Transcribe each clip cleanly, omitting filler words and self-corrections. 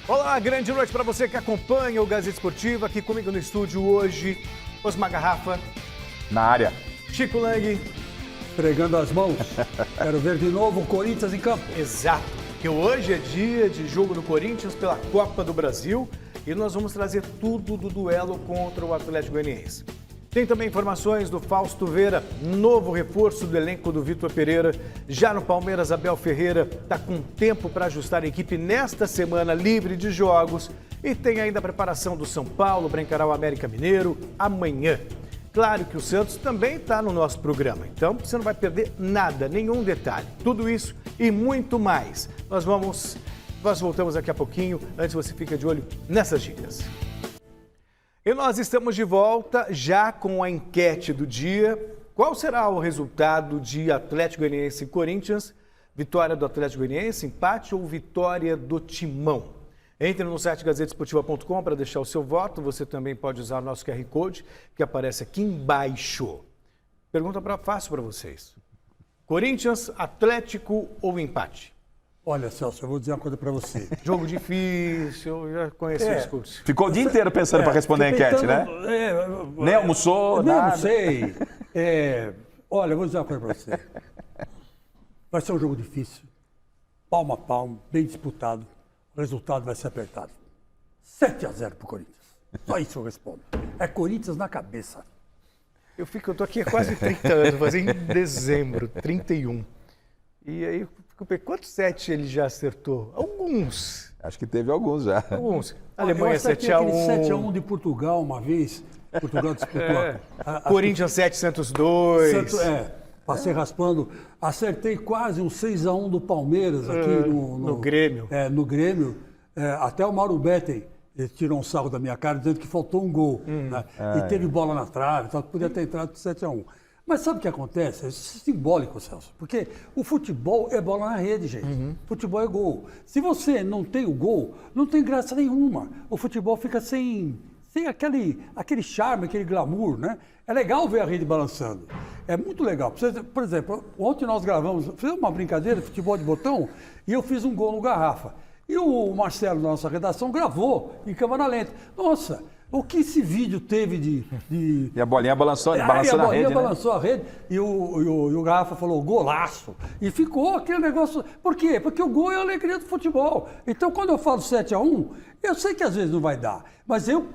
Olá, grande noite para você que acompanha o Gazeta Esportiva. Aqui comigo no estúdio hoje, Osmar Garrafa. Na área. Chico Lang. Pregando as mãos. Quero ver de novo o Corinthians em campo. Exato, porque hoje é dia de jogo do Corinthians pela Copa do Brasil e nós vamos trazer tudo do duelo contra o Atlético Goianiense. Tem também informações do Fausto Vera, novo reforço do elenco do Vitor Pereira. Já no Palmeiras, Abel Ferreira está com tempo para ajustar a equipe nesta semana livre de jogos. E tem ainda a preparação do São Paulo para encarar o América Mineiro amanhã. Claro que o Santos também está no nosso programa, então você não vai perder nada, nenhum detalhe. Tudo isso e muito mais. Nós voltamos daqui a pouquinho, antes você fica de olho nessas dicas. E nós estamos de volta já com a enquete do dia. Qual será o resultado de Atlético Goianiense e Corinthians? Vitória do Atlético Goianiense, empate ou vitória do Timão? Entre no site gazetesportiva.com para deixar o seu voto. Você também pode usar o nosso QR Code que aparece aqui embaixo. Pergunta fácil para vocês. Corinthians, Atlético ou empate? Olha, Celso, eu vou dizer uma coisa para você. Jogo difícil, eu já conheci o discurso. Ficou o dia inteiro pensando para responder a enquete, né? Nem almoçou, nem nada. almocei. Olha, eu vou dizer uma coisa para você. Vai ser um jogo difícil, palmo a palmo, bem disputado. O resultado vai ser apertado. 7-0 pro Corinthians. Só isso eu respondo. É Corinthians na cabeça. Eu tô aqui há quase 30 anos, vou fazer em dezembro, 31. E aí, quantos 7 ele já acertou? Alguns. Acho que teve alguns já. Alguns. Alemanha 7-1. Aquele 7-1 de Portugal uma vez. Portugal disputou. Corinthians 7, Santos 2. Passei raspando. Acertei quase um 6-1 do Palmeiras aqui no Grêmio. No Grêmio. Até o Mauro Betting tirou um sarro da minha cara dizendo que faltou um gol. Né? E teve bola na trave, então podia ter entrado de 7-1. Mas sabe o que acontece? Isso é simbólico, Celso. Porque o futebol é bola na rede, gente. Futebol é gol. Se você não tem o gol, não tem graça nenhuma. O futebol fica sem aquele charme, aquele glamour, né? É legal ver a rede balançando. É muito legal. Por exemplo, ontem nós fizemos uma brincadeira de futebol de botão e eu fiz um gol no Garrafa. E o Marcelo, da nossa redação, gravou em câmera lenta. Nossa, o que esse vídeo teve de... E a bolinha balançou na rede, a bolinha balançou a rede e o Garrafa falou golaço. E ficou aquele negócio... Por quê? Porque o gol é a alegria do futebol. Então, quando eu falo 7-1, eu sei que às vezes não vai dar. Mas eu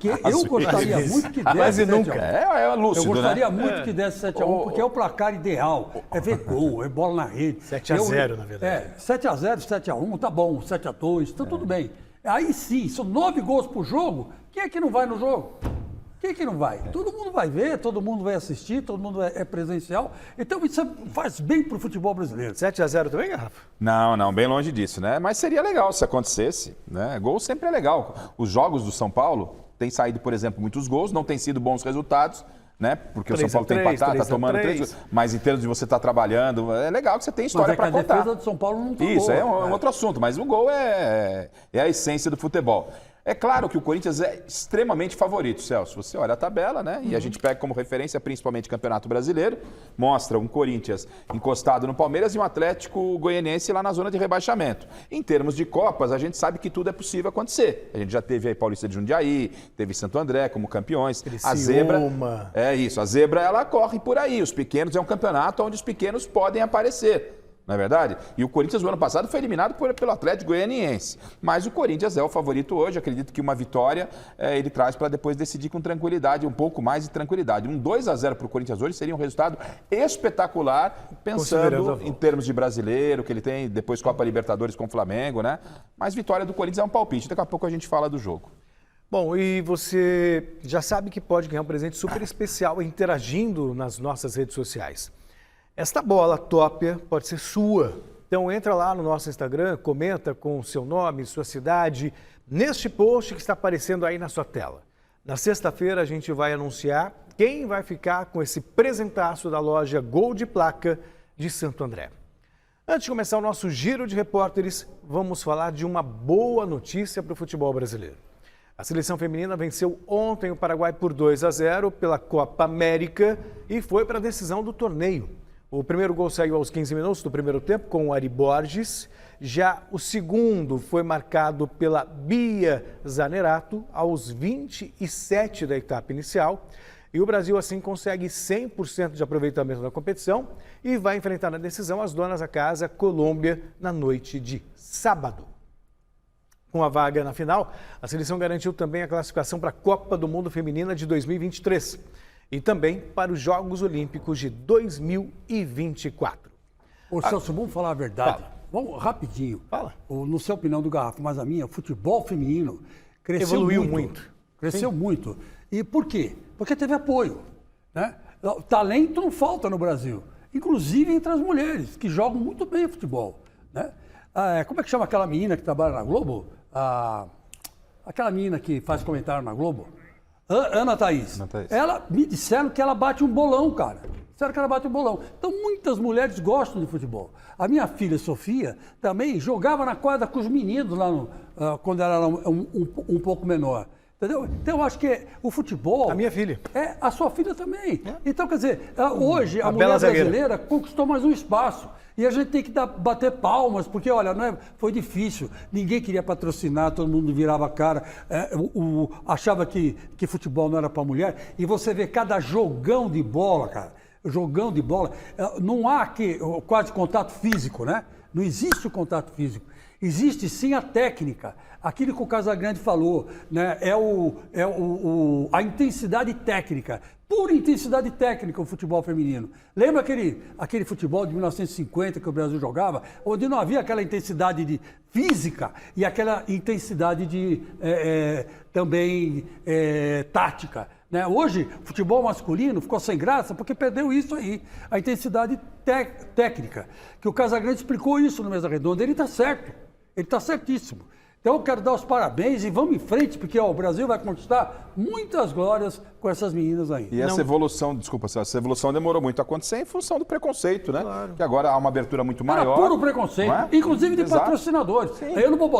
gostaria muito que desse 7-1. Quase nunca. É lúcido, eu gostaria muito que desse 7-1, porque é o placar ideal. É ver gol, é bola na rede. 7-0, na verdade. 7-0, 7-1, tá bom. 7-2, tá tudo bem. Aí sim, são 9 gols por jogo. Quem é que não vai no jogo? Quem é que não vai? Todo mundo vai ver, todo mundo vai assistir, todo mundo é presencial. Então isso faz bem pro futebol brasileiro. 7-0 também, Garrafa? Não, bem longe disso, né? Mas seria legal se acontecesse, né? Gol sempre é legal. Os jogos do São Paulo têm saído, por exemplo, muitos gols, não têm sido bons resultados, né? Porque o São Paulo tem empatado, tá tomando 3, mas em termos de você estar trabalhando, é legal que você tem história para contar. A defesa do São Paulo não tá boa. Isso, é um outro assunto, mas o gol é a essência do futebol. É claro que o Corinthians é extremamente favorito, Celso. Você olha a tabela, né? E a gente pega como referência principalmente o Campeonato Brasileiro, mostra um Corinthians encostado no Palmeiras e um Atlético Goianiense lá na zona de rebaixamento. Em termos de Copas, a gente sabe que tudo é possível acontecer. A gente já teve aí Paulista de Jundiaí, teve Santo André como campeões. A Zebra. A Zebra ela corre por aí. Os pequenos é um campeonato onde os pequenos podem aparecer. Não é verdade? E o Corinthians, no ano passado, foi eliminado pelo Atlético Goianiense. Mas o Corinthians é o favorito hoje. Acredito que uma vitória ele traz para depois decidir com tranquilidade, um pouco mais de tranquilidade. Um 2-0 para o Corinthians hoje seria um resultado espetacular, pensando em termos de brasileiro, que ele tem depois Copa Libertadores com o Flamengo, né? Mas vitória do Corinthians é um palpite. Daqui a pouco a gente fala do jogo. Bom, e você já sabe que pode ganhar um presente super especial interagindo nas nossas redes sociais. Esta bola tópia pode ser sua. Então entra lá no nosso Instagram, comenta com o seu nome, sua cidade, neste post que está aparecendo aí na sua tela. Na sexta-feira a gente vai anunciar quem vai ficar com esse presentaço da loja Gol de Placa de Santo André. Antes de começar o nosso giro de repórteres, vamos falar de uma boa notícia para o futebol brasileiro. A seleção feminina venceu ontem o Paraguai por 2-0 pela Copa América e foi para a decisão do torneio. O primeiro gol saiu aos 15 minutos do primeiro tempo com o Ari Borges Já o segundo foi marcado pela Bia Zanerato aos 27 da etapa inicial. E o Brasil, assim, consegue 100% de aproveitamento na competição e vai enfrentar na decisão as donas da casa, Colômbia, na noite de sábado. Com a vaga na final, a seleção garantiu também a classificação para a Copa do Mundo Feminina de 2023 e também para os Jogos Olímpicos de 2024. Ô, Celso, vamos falar a verdade. Fala. Vamos rapidinho. Fala. No seu opinião do Garrafa, mas a minha, o futebol feminino cresceu Evoluiu muito. Cresceu muito. E por quê? Porque teve apoio, né? O talento não falta no Brasil, inclusive entre as mulheres, que jogam muito bem futebol, né? Como é que chama aquela menina que trabalha na Globo? Aquela menina que faz comentário na Globo? Ana Thaís. Ela me disseram que ela bate um bolão, cara. Disseram que ela bate um bolão. Então, muitas mulheres gostam de futebol. A minha filha, Sofia, também jogava na quadra com os meninos lá quando ela era um pouco menor. Entendeu? Então, eu acho que o futebol... A minha filha. A sua filha também. Então, quer dizer, hoje a bela mulher zagueira brasileira conquistou mais um espaço. E a gente tem que bater palmas, porque, olha, foi difícil. Ninguém queria patrocinar, todo mundo virava a cara. Achava que futebol não era para mulher. E você vê cada jogão de bola, cara. Jogão de bola. Não há quase contato físico, né? Não existe o contato físico. Existe sim a técnica. Aquilo que o Casagrande falou, né? A intensidade técnica, pura intensidade técnica o futebol feminino. Lembra aquele futebol de 1950 que o Brasil jogava, onde não havia aquela intensidade física e aquela intensidade também tática. Né? Hoje, o futebol masculino ficou sem graça porque perdeu isso aí, a intensidade técnica. Que o Casagrande explicou isso no Mesa Redonda, ele está certo, ele está certíssimo. Então eu quero dar os parabéns e vamos em frente, porque o Brasil vai conquistar muitas glórias com essas meninas aí. E essa evolução, desculpa, essa evolução demorou muito a acontecer em função do preconceito, né? Claro. Que agora há uma abertura muito maior. Era puro preconceito, inclusive de Exato. patrocinadores. Aí eu não vou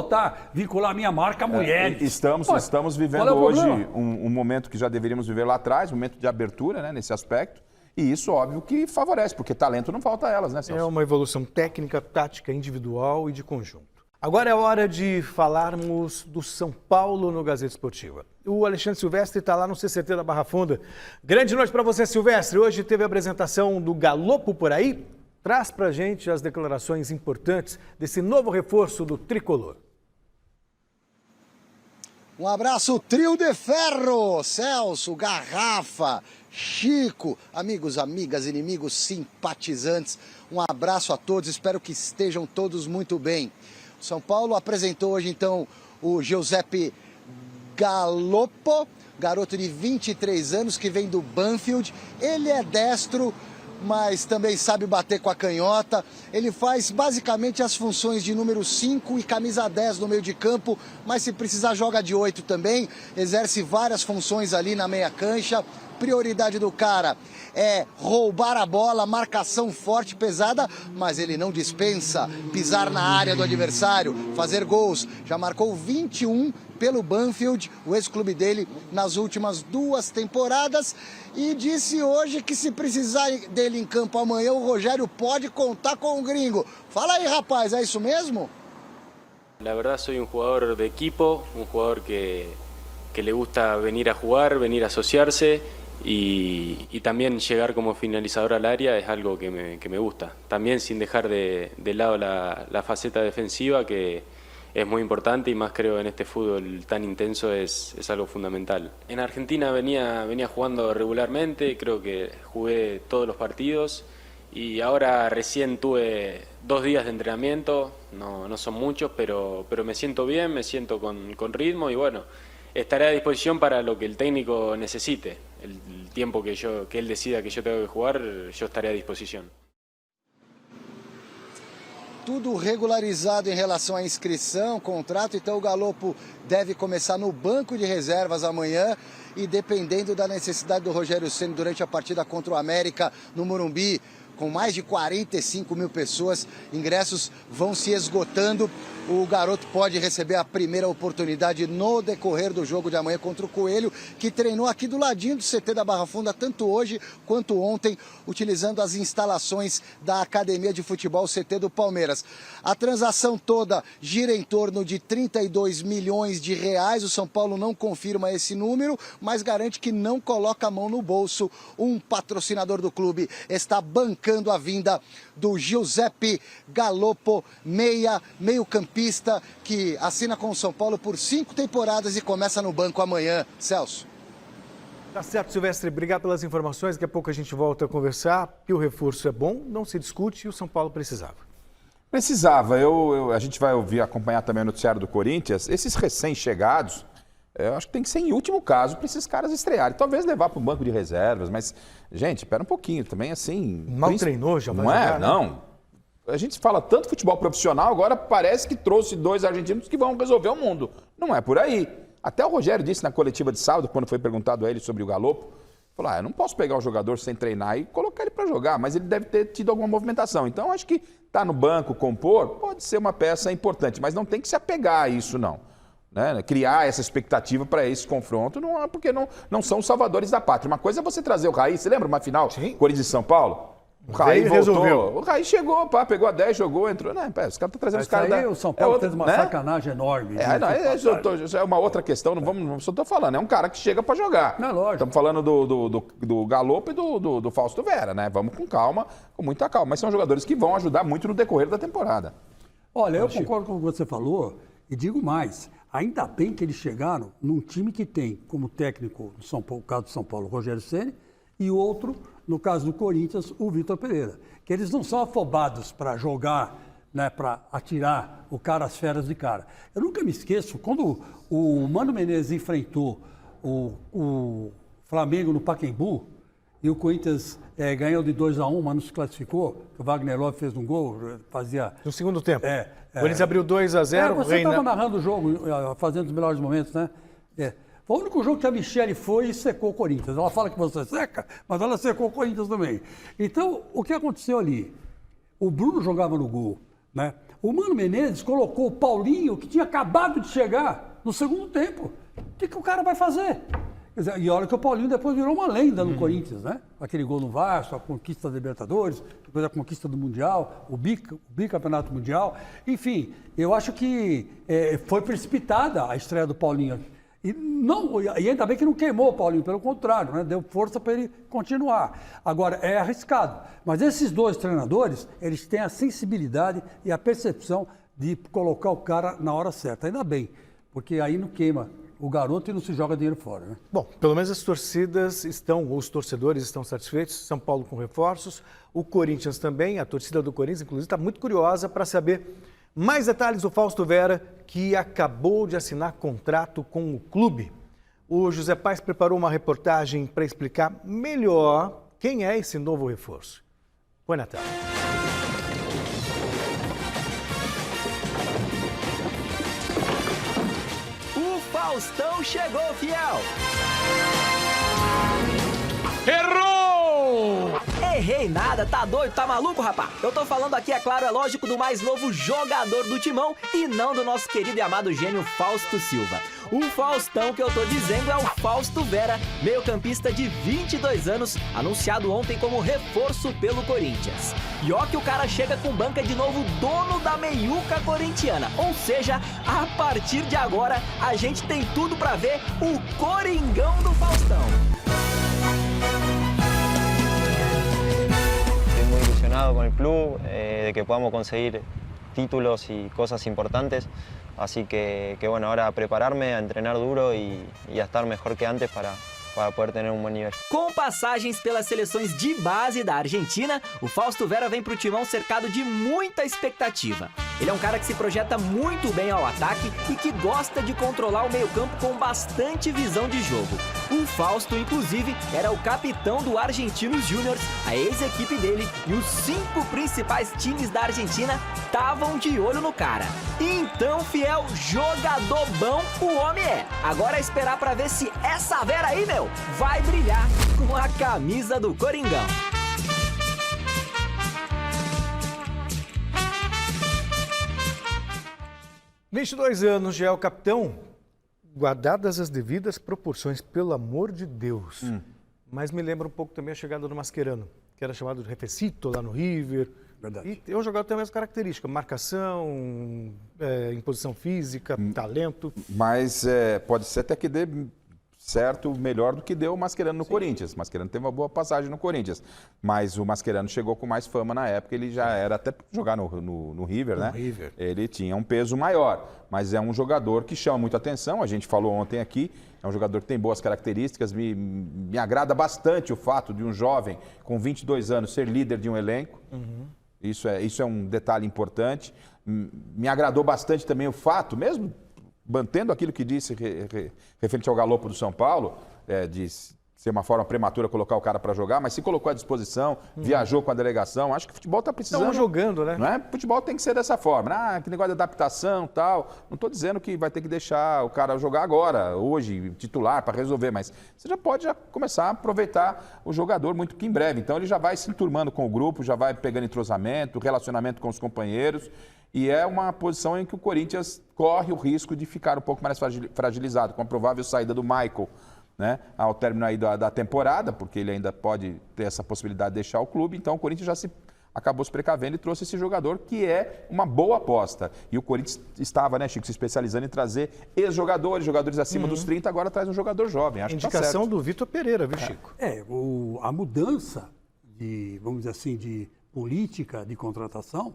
vincular a minha marca a mulheres. Estamos vivendo hoje um momento que já deveríamos viver lá atrás, um momento de abertura, né, nesse aspecto. E isso, óbvio, que favorece, porque talento não falta a elas, né, Celso? É uma evolução técnica, tática, individual e de conjunto. Agora é hora de falarmos do São Paulo no Gazeta Esportiva. O Alexandre Silvestre está lá no CCT da Barra Funda. Grande noite para você, Silvestre. Hoje teve a apresentação do Galopo por aí. Traz para a gente as declarações importantes desse novo reforço do Tricolor. Um abraço, trio de ferro, Celso, Garrafa, Chico, amigos, amigas, inimigos, simpatizantes. Um abraço a todos, espero que estejam todos muito bem. O São Paulo apresentou hoje, então, o Giuseppe Galopo, garoto de 23 anos que vem do Banfield. Ele é destro, mas também sabe bater com a canhota. Ele faz basicamente as funções de número 5 e camisa 10 no meio de campo, mas se precisar joga de 8 também. Exerce várias funções ali na meia cancha. Prioridade do cara é roubar a bola, marcação forte, pesada, mas ele não dispensa pisar na área do adversário, fazer gols. Já marcou 21 pelo Banfield, o ex-clube dele, nas últimas 2 temporadas. E disse hoje que se precisar dele em campo amanhã, o Rogério pode contar com o gringo. Fala aí, rapaz, é isso mesmo? La verdad soy un jugador de equipo, un jugador que le gusta venir a jugar, venir a asociarse. Y también llegar como finalizador al área es algo que me gusta. También sin dejar de lado la faceta defensiva, que es muy importante y más creo en este fútbol tan intenso es algo fundamental. En Argentina venía jugando regularmente, creo que jugué todos los partidos y ahora recién tuve 2 días de entrenamiento, no son muchos, pero me siento bien, me siento con ritmo y bueno, estaré a disposición para lo que el técnico necesite. El tiempo que él decida que yo tengo que jugar, yo estaré a disposición. Tudo regularizado em relação à inscrição, contrato, então o Galopo deve começar no banco de reservas amanhã e dependendo da necessidade do Rogério Ceni durante a partida contra o América no Morumbi, com mais de 45 mil pessoas, ingressos vão se esgotando. o garoto pode receber a primeira oportunidade no decorrer do jogo de amanhã contra o Coelho, que treinou aqui do ladinho do CT da Barra Funda, tanto hoje quanto ontem, utilizando as instalações da Academia de Futebol CT do Palmeiras. A transação toda gira em torno de 32 milhões de reais. O São Paulo não confirma esse número, mas garante que não coloca a mão no bolso. Um patrocinador do clube está bancando a vinda do Giuseppe Galopo, meio-campista, que assina com o São Paulo por 5 temporadas e começa no banco amanhã. Celso. Tá certo, Silvestre. Obrigado pelas informações. Daqui a pouco a gente volta a conversar. Que o reforço é bom, não se discute e o São Paulo precisava. Precisava. A gente vai acompanhar também o noticiário do Corinthians. Esses recém-chegados, eu acho que tem que ser em último caso para esses caras estrearem. Talvez levar para o banco de reservas, mas, gente, espera um pouquinho também, assim... Mal treinou, já vai não jogar, é? Não. Né? A gente fala tanto futebol profissional, agora parece que trouxe 2 argentinos que vão resolver o mundo. Não é por aí. Até o Rogério disse na coletiva de sábado, quando foi perguntado a ele sobre o Galopo, falou, eu não posso pegar o jogador sem treinar e colocar ele para jogar, mas ele deve ter tido alguma movimentação. Então, acho que estar no banco, compor, pode ser uma peça importante, mas não tem que se apegar a isso, não. Né? Criar essa expectativa para esse confronto, não é porque não são os salvadores da pátria. Uma coisa é você trazer o Raí, você lembra uma final? Sim. Corinthians e São Paulo? O Raí resolveu. O Raí chegou, pegou a 10, jogou, entrou. Não, os caras estão trazendo os caras da... O São Paulo fez uma sacanagem enorme. Isso é uma outra questão, não só estou falando. É um cara que chega para jogar. Não, lógico. Estamos falando do Galopo e do Fausto Vera, né? Vamos com calma, com muita calma. Mas são jogadores que vão ajudar muito no decorrer da temporada. Olha, eu concordo com o que você falou e digo mais. Ainda bem que eles chegaram num time que tem como técnico, no caso do São Paulo, o Rogério Ceni, e outro, no caso do Corinthians, o Vitor Pereira. Que eles não são afobados para jogar, né, para atirar o cara às feras de cara. Eu nunca me esqueço, quando o Mano Menezes enfrentou o Flamengo no Pacaembu, e o Corinthians ganhou de 2-1, mas não se classificou, o Wagner Love fez um gol, fazia... No segundo tempo. O Corinthians abriu 2-0. Você estava narrando o jogo, fazendo os melhores momentos, né? Foi o único jogo que a Michele foi e secou o Corinthians. Ela fala que você seca, mas ela secou o Corinthians também. Então, o que aconteceu ali? O Bruno jogava no gol, né? O Mano Menezes colocou o Paulinho, que tinha acabado de chegar, no segundo tempo. O que o cara vai fazer? Quer dizer, e olha que o Paulinho depois virou uma lenda no Corinthians, né? Aquele gol no Vasco, a conquista da Libertadores, depois a conquista do Mundial, o bicampeonato mundial. Enfim, eu acho que foi precipitada a estreia do Paulinho. E ainda bem que não queimou o Paulinho, pelo contrário, né? Deu força para ele continuar. Agora, é arriscado. Mas esses 2 treinadores, eles têm a sensibilidade e a percepção de colocar o cara na hora certa. Ainda bem, porque aí não queima o garoto e não se joga dinheiro fora, né? Bom, pelo menos as torcidas os torcedores estão satisfeitos. São Paulo com reforços, o Corinthians também, a torcida do Corinthians, inclusive, está muito curiosa para saber mais detalhes do Fausto Vera, que acabou de assinar contrato com o clube. O José Paes preparou uma reportagem para explicar melhor quem é esse novo reforço. Põe na tela. O Faustão chegou, fiel! Errou! Errei nada, tá doido, tá maluco, rapá? Eu tô falando aqui, é claro, é lógico, do mais novo jogador do Timão e não do nosso querido e amado gênio Fausto Silva. O Faustão que eu tô dizendo é o Fausto Vera, meio-campista de 22 anos, anunciado ontem como reforço pelo Corinthians. E ó que o cara chega com banca de novo dono da meiuca corintiana, ou seja, a partir de agora a gente tem tudo pra ver o Coringão do Faustão. Muy ilusionado con el club, de que podamos conseguir títulos y cosas importantes. Así que bueno, ahora a prepararme, a entrenar duro y a estar mejor que antes para poder ter um bom nível. Com passagens pelas seleções de base da Argentina, o Fausto Vera vem pro Timão cercado de muita expectativa. Ele é um cara que se projeta muito bem ao ataque e que gosta de controlar o meio-campo com bastante visão de jogo. O Fausto, inclusive, era o capitão do Argentinos Júniors, a ex-equipe dele, e os 5 principais times da Argentina estavam de olho no cara. Então, fiel, jogador bom o homem é. Agora é esperar pra ver se essa Vera aí, meu, vai brilhar com a camisa do Coringão. 22 anos, já é o capitão, guardadas as devidas proporções, pelo amor de Deus. Mas me lembra um pouco também a chegada do Mascherano, que era chamado de Refecito lá no River. Verdade. E é um jogador que tem a mesma característica, marcação, imposição física, talento. Mas pode ser até que dê certo, melhor do que deu o Mascherano no Corinthians. O Mascherano teve uma boa passagem no Corinthians, mas o Mascherano chegou com mais fama na época, ele já era até jogar no River, né? River. Ele tinha um peso maior, mas é um jogador que chama muita atenção, a gente falou ontem aqui, é um jogador que tem boas características, me agrada bastante o fato de um jovem com 22 anos ser líder de um elenco, isso é um detalhe importante. Me agradou bastante também o fato, mesmo mantendo aquilo que disse referente ao galopo do São Paulo, de ser uma forma prematura colocar o cara para jogar, mas se colocou à disposição, viajou com a delegação, acho que o futebol está precisando... Estão jogando, né? Não é? Futebol tem que ser dessa forma, que negócio de adaptação e tal. Não estou dizendo que vai ter que deixar o cara jogar agora, hoje, titular, para resolver, mas você já pode começar a aproveitar o jogador muito que em breve. Então ele já vai se enturmando com o grupo, já vai pegando entrosamento, relacionamento com os companheiros. E é uma posição em que o Corinthians corre o risco de ficar um pouco mais fragilizado, com a provável saída do Michael, né, ao término aí da temporada, porque ele ainda pode ter essa possibilidade de deixar o clube. Então o Corinthians já acabou se precavendo e trouxe esse jogador, que é uma boa aposta. E o Corinthians estava, né, Chico, se especializando em trazer ex-jogadores, jogadores acima dos 30, agora traz um jogador jovem. Acho Indicação que tá certo. do Vitor Pereira, viu, Chico? A mudança de, vamos dizer assim, de política de contratação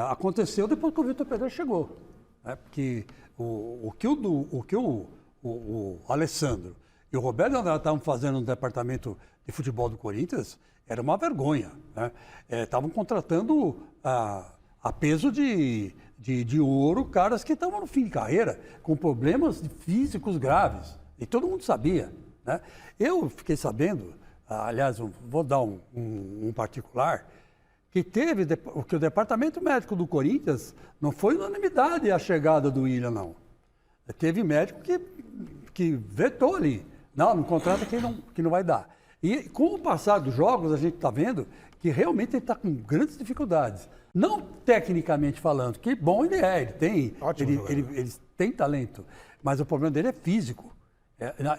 aconteceu depois que o Vitor Pereira chegou. Né? Porque o que o Alessandro e o Roberto Andrade estavam fazendo no departamento de futebol do Corinthians era uma vergonha. Né? Estavam contratando a peso de ouro caras que estavam no fim de carreira, com problemas físicos graves. E todo mundo sabia. Né? Eu fiquei sabendo, aliás, vou dar um particular, que o departamento médico do Corinthians não foi unanimidade a chegada do William, não. Teve médico que vetou ali. Não contrata que não vai dar. E com o passar dos jogos, a gente está vendo que realmente ele está com grandes dificuldades. Não tecnicamente falando, que bom ele é, ele tem talento, mas o problema dele é físico.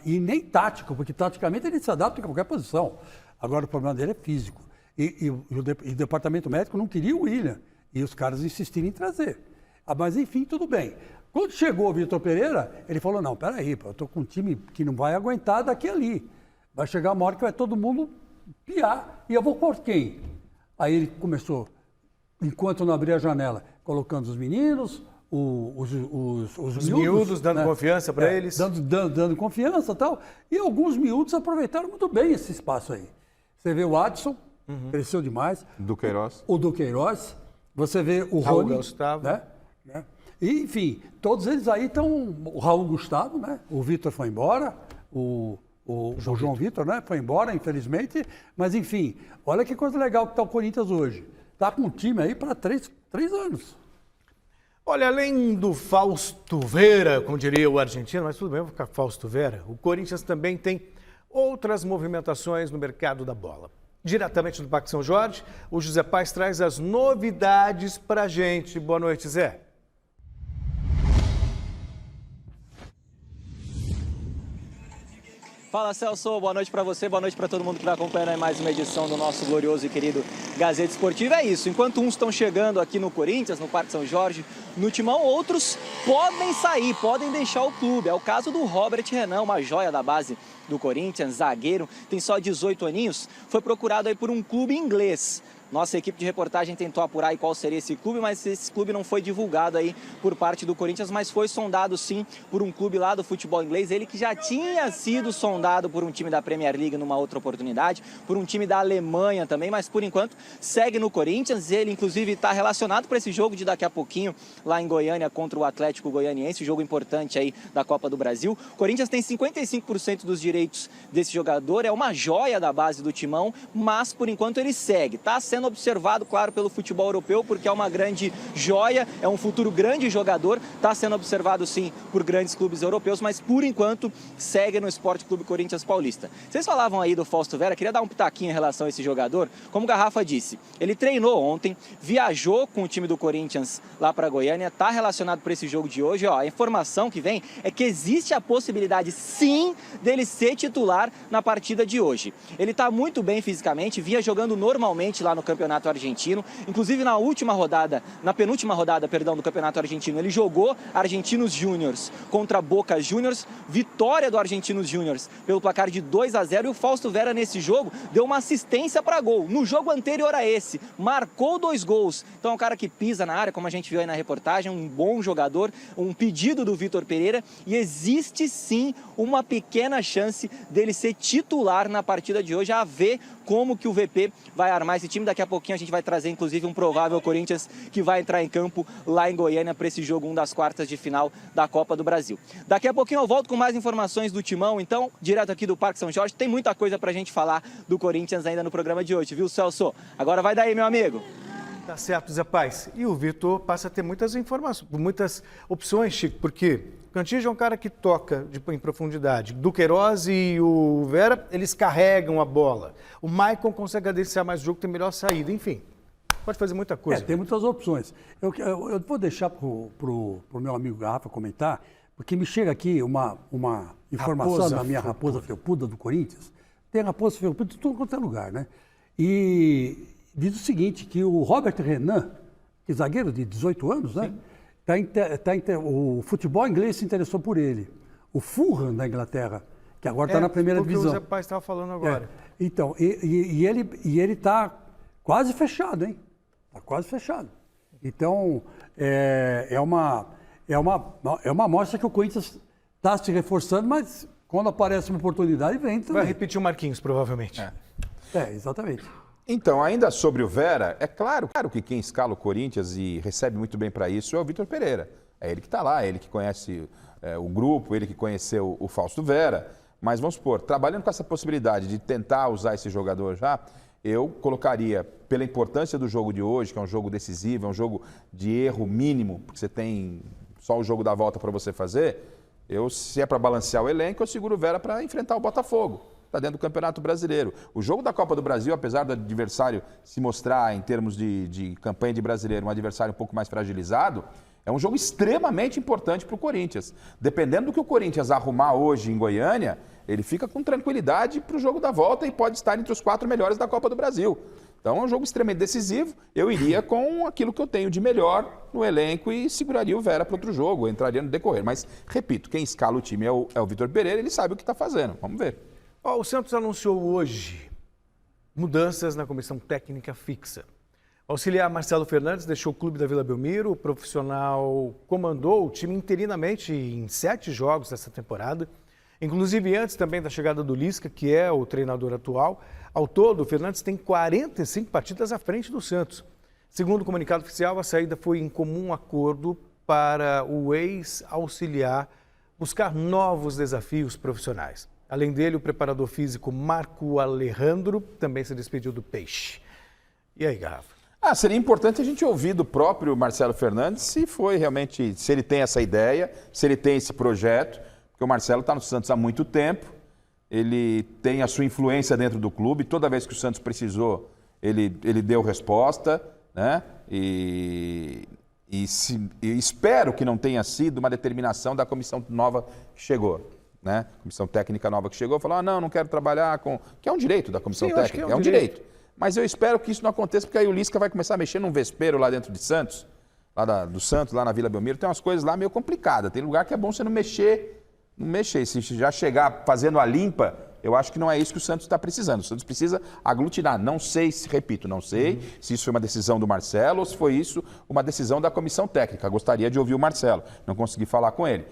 E nem tático, porque taticamente ele se adapta a qualquer posição. Agora o problema dele é físico. E o departamento médico não queria o William. E os caras insistiram em trazer. Mas enfim, tudo bem. Quando chegou o Vitor Pereira, ele falou, não, peraí, eu estou com um time que não vai aguentar daqui a ali. Vai chegar uma hora que vai todo mundo piar. E eu vou por quem? Aí ele começou, enquanto não abria a janela, colocando os meninos, os miúdos, dando confiança para eles. Dando confiança e tal. E alguns miúdos aproveitaram muito bem esse espaço aí. Você vê o Adson, cresceu demais. Duqueiroz. O Duqueiroz. Você vê o Raul Rony, Gustavo. né? E, enfim, todos eles aí estão... O Raul Gustavo, né? O Vitor foi embora, o João Vitor, né? Foi embora, infelizmente. Mas, enfim, olha que coisa legal que está o Corinthians hoje. Está com um time aí para 3 anos. Olha, além do Fausto Vera, como diria o argentino, mas tudo bem, eu vou ficar Fausto Vera, o Corinthians também tem outras movimentações no mercado da bola. Diretamente do Parque São Jorge, o José Paz traz as novidades para a gente. Boa noite, Zé. Fala, Celso, boa noite para você, boa noite para todo mundo que vai acompanhando aí mais uma edição do nosso glorioso e querido Gazeta Esportiva. É isso, enquanto uns estão chegando aqui no Corinthians, no Parque São Jorge, no Timão, outros podem sair, podem deixar o clube. É o caso do Robert Renan, uma joia da base do Corinthians, zagueiro, tem só 18 aninhos, foi procurado aí por um clube inglês. Nossa equipe de reportagem tentou apurar aí qual seria esse clube, mas esse clube não foi divulgado aí por parte do Corinthians, mas foi sondado sim por um clube lá do futebol inglês, ele que já tinha sido sondado por um time da Premier League numa outra oportunidade, por um time da Alemanha também, mas por enquanto segue no Corinthians. Ele inclusive está relacionado para esse jogo de daqui a pouquinho lá em Goiânia contra o Atlético Goianiense, jogo importante aí da Copa do Brasil. O Corinthians tem 55% dos direitos desse jogador, é uma joia da base do Timão, mas por enquanto ele segue, está sendo sendo observado, claro, pelo futebol europeu, porque é uma grande joia, é um futuro grande jogador, está sendo observado sim por grandes clubes europeus, mas por enquanto segue no Sport Clube Corinthians Paulista. Vocês falavam aí do Fausto Vera, queria dar um pitaquinho em relação a esse jogador. Como o Garrafa disse, ele treinou ontem, viajou com o time do Corinthians lá para Goiânia, está relacionado para esse jogo de hoje. Ó, a informação que vem é que existe a possibilidade sim dele ser titular na partida de hoje. Ele está muito bem fisicamente, vinha jogando normalmente lá no Campeonato Argentino, inclusive na penúltima rodada, do Campeonato Argentino, ele jogou Argentinos Júniors contra Boca Juniors, vitória do Argentinos Júniors pelo placar de 2-0, e o Fausto Vera nesse jogo deu uma assistência para gol. No jogo anterior a esse, marcou 2 gols. Então é um cara que pisa na área, como a gente viu aí na reportagem, um bom jogador, um pedido do Vitor Pereira, e existe sim uma pequena chance dele ser titular na partida de hoje, a ver como que o VP vai armar esse time. Daqui a pouquinho a gente vai trazer inclusive um provável Corinthians que vai entrar em campo lá em Goiânia para esse jogo, das quartas de final da Copa do Brasil. Daqui a pouquinho eu volto com mais informações do Timão, então, direto aqui do Parque São Jorge. Tem muita coisa pra gente falar do Corinthians ainda no programa de hoje, viu, Celso? Agora vai daí, meu amigo. Tá certo, Zé Paz. E o Vitor passa a ter muitas informações, muitas opções, Chico, porque Cantillo é um cara que toca em profundidade. Duqueiroz e o Vera, eles carregam a bola. O Maicon consegue cadenciar mais o jogo, tem melhor saída, enfim. Pode fazer muita coisa. Tem muitas opções. Eu vou deixar pro meu amigo Garrafa comentar, porque me chega aqui uma informação da minha raposa felpuda do Corinthians. Tem raposa felpuda em tudo quanto é lugar, né? E diz o seguinte, que o Robert Renan, que é zagueiro de 18 anos, né? O futebol inglês se interessou por ele. O Fulham da Inglaterra, que agora está na primeira divisão. O Zé Paz estava falando agora. Então, ele está quase fechado, hein? Está quase fechado. Então, é uma amostra que o Corinthians está se reforçando, mas quando aparece uma oportunidade, vem também. Vai repetir o Marquinhos, provavelmente. Exatamente. Então, ainda sobre o Vera, é claro que quem escala o Corinthians e recebe muito bem para isso é o Vitor Pereira. É ele que está lá, ele que conhece o grupo, ele que conheceu o Fausto Vera. Mas vamos supor, trabalhando com essa possibilidade de tentar usar esse jogador já, eu colocaria, pela importância do jogo de hoje, que é um jogo decisivo, é um jogo de erro mínimo, porque você tem só o jogo da volta para você fazer, se é para balancear o elenco, eu seguro o Vera para enfrentar o Botafogo. Está dentro do Campeonato Brasileiro. O jogo da Copa do Brasil, apesar do adversário se mostrar, em termos de campanha de brasileiro, um adversário um pouco mais fragilizado, é um jogo extremamente importante para o Corinthians. Dependendo do que o Corinthians arrumar hoje em Goiânia, ele fica com tranquilidade para o jogo da volta e pode estar entre os 4 melhores da Copa do Brasil. Então é um jogo extremamente decisivo. Eu iria com aquilo que eu tenho de melhor no elenco e seguraria o Vera para outro jogo, entraria no decorrer. Mas, repito, quem escala o time é o Vitor Pereira, ele sabe o que está fazendo. Vamos ver. O Santos anunciou hoje mudanças na comissão técnica fixa. O auxiliar Marcelo Fernandes deixou o clube da Vila Belmiro. O profissional comandou o time interinamente em 7 jogos dessa temporada, inclusive antes também da chegada do Lisca, que é o treinador atual. Ao todo, o Fernandes tem 45 partidas à frente do Santos. Segundo o comunicado oficial, a saída foi em comum acordo para o ex-auxiliar buscar novos desafios profissionais. Além dele, o preparador físico Marco Alejandro também se despediu do Peixe. E aí, Garrafa? Seria importante a gente ouvir do próprio Marcelo Fernandes se ele tem essa ideia, se ele tem esse projeto, porque o Marcelo está no Santos há muito tempo, ele tem a sua influência dentro do clube, toda vez que o Santos precisou, ele deu resposta, né? E espero que não tenha sido uma determinação da comissão nova que chegou. Né? Comissão técnica nova que chegou falou, não quero trabalhar com... Que é um direito da comissão técnica, é um direito. Mas eu espero que isso não aconteça, porque aí o Lisca vai começar a mexer num vespeiro lá dentro de Santos, do Santos, lá na Vila Belmiro, tem umas coisas lá meio complicadas, tem lugar que é bom você não mexer, se já chegar fazendo a limpa, eu acho que não é isso que o Santos está precisando. O Santos precisa aglutinar, não sei se isso foi uma decisão do Marcelo ou se foi isso uma decisão da comissão técnica, gostaria de ouvir o Marcelo, não consegui falar com ele.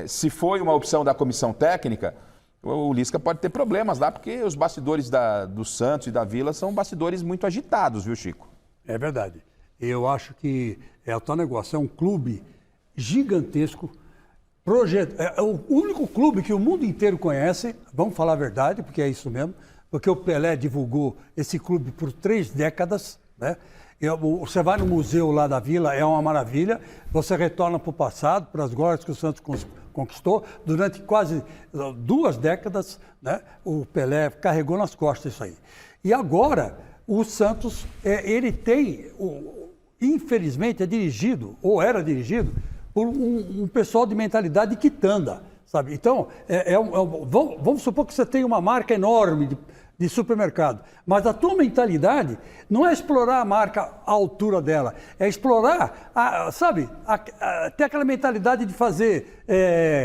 Se foi uma opção da comissão técnica, o Lisca pode ter problemas lá, porque os bastidores do Santos e da Vila são bastidores muito agitados, viu, Chico? É verdade. Eu acho que é o tal negócio, é um clube gigantesco, é o único clube que o mundo inteiro conhece, vamos falar a verdade, porque é isso mesmo, porque o Pelé divulgou esse clube por 3 décadas, né? Você vai no museu lá da Vila, é uma maravilha. Você retorna para o passado, para as glórias que o Santos conquistou. Durante quase 2 décadas, né? O Pelé carregou nas costas isso aí. E agora, o Santos, ele tem, infelizmente, é dirigido, ou era dirigido, por um pessoal de mentalidade de quitanda, sabe? Então, vamos supor que você tem uma marca enorme de supermercado, mas a tua mentalidade não é explorar a marca à altura dela, é explorar, ter aquela mentalidade de fazer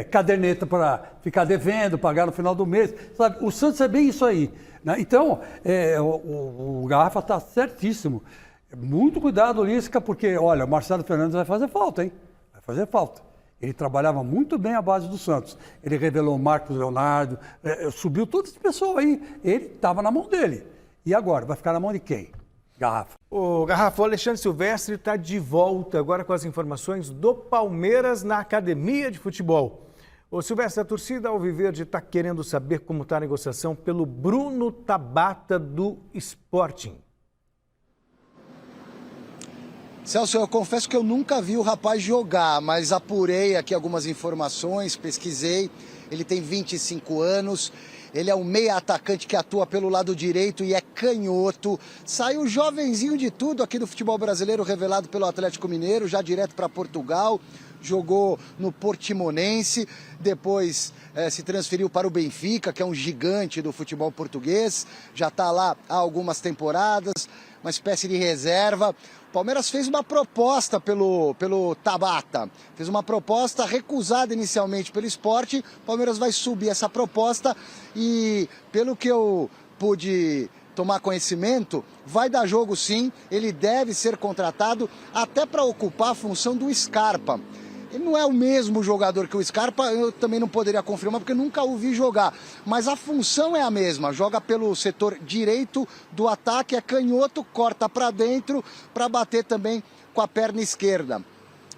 caderneta para ficar devendo, pagar no final do mês, sabe? O Santos é bem isso aí, né? Então, o Garrafa está certíssimo. Muito cuidado, Lisca, porque, olha, o Marcelo Fernandes vai fazer falta, hein? Vai fazer falta. Ele trabalhava muito bem a base do Santos. Ele revelou o Marcos Leonardo, subiu todo esse pessoal aí. Ele estava na mão dele. E agora? Vai ficar na mão de quem? Garrafa. O Garrafa, o Alexandre Silvestre está de volta agora com as informações do Palmeiras na academia de futebol. O Silvestre, a torcida Alviverde está querendo saber como está a negociação pelo Bruno Tabata do Sporting. Celso, eu confesso que eu nunca vi o rapaz jogar, mas apurei aqui algumas informações, pesquisei. Ele tem 25 anos, ele é um meia atacante que atua pelo lado direito e é canhoto. Saiu jovenzinho de tudo aqui do futebol brasileiro, revelado pelo Atlético Mineiro, já direto para Portugal. Jogou no Portimonense, depois se transferiu para o Benfica, que é um gigante do futebol português. Já está lá há algumas temporadas, uma espécie de reserva. O Palmeiras fez uma proposta pelo Tabata, fez uma proposta recusada inicialmente pelo Sport. O Palmeiras vai subir essa proposta e, pelo que eu pude tomar conhecimento, vai dar jogo sim. Ele deve ser contratado até para ocupar a função do Scarpa. Ele não é o mesmo jogador que o Scarpa, eu também não poderia confirmar porque nunca o vi jogar. Mas a função é a mesma, joga pelo setor direito do ataque, é canhoto, corta para dentro para bater também com a perna esquerda.